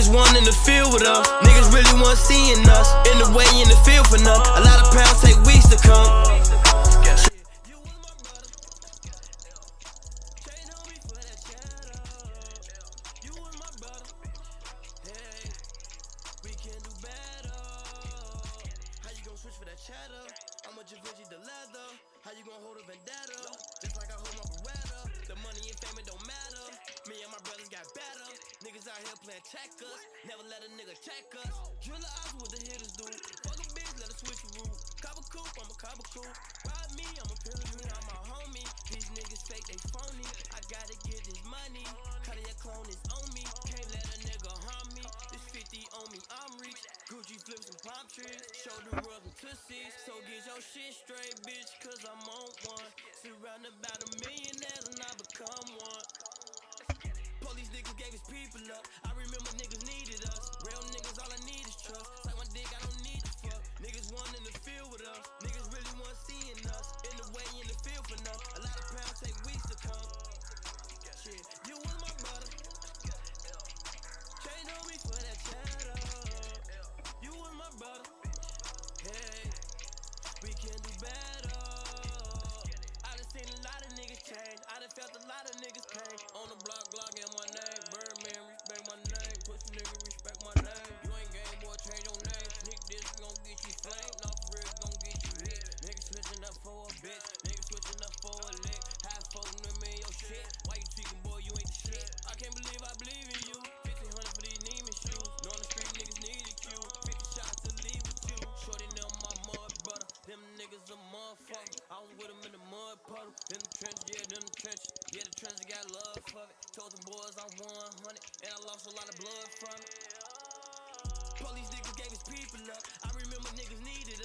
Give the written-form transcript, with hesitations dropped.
Niggas want in the field with us. Niggas really want seeing us. In the way, in the field for nothing. A lot of pounds take weeks to come. For that cheddar, I'ma Givenchy the leather. How you gon' hold a vendetta? Just like I hold my Beretta. The money and fame, it don't matter. Me and my brothers got better. Niggas out here playing checkers. Never let a nigga check us. Drill the eyes what the hitters do. Fuck a bitch, let her switch a route. Copper coupe, I'm a copper coupe. Ride me, I'm a pillar, you not my homie. These niggas fake, they phony. I gotta get this money. Cardiac clone is on me. Can't let a nigga harm me. This 50 on me, I'm rich. Gucci flips and palm trees. Shoulder rub and tussies. So get your shit straight, bitch, cause I'm on one. Surrounded by the millionaires and I become one. Police niggas gave his people up. I remember niggas needed us. Real niggas, all I need is trust. Like my dick, I don't need to fuck. Niggas want in the field with us. Niggas really want seeing us. In the way, in the field for nothing. A lot of pounds take weeks to come. Shit, you was my brother. Chain on me for that cheddar. You was my brother. Hey, we can do better. I done seen a lot of niggas change. I done felt a lot of niggas pain. On the block, Glock in my name. Birdman, respect my name. Pussy nigga, respect my name. You ain't game, boy, change your name. Sneak this, gon' get you flamed. Off real, gon' get you hit. Niggas switching up for a bitch. Niggas switching up for a lick. Half folding them in your shit. Why you tweaking, boy, you ain't the shit. I can't believe I believe in you. 1500 for these Neiman shoes. Knowing the street niggas needed you. 50 shots to leave with you. Shorty them my mud brother. Them niggas a motherfucker. I was with them in the mud puddle. In the trenches, yeah, them the trenches. Yeah, the trenches got love for it. Told them boys I'm 100. And I lost a lot of blood from it. Police niggas gave his people up. I remember niggas needed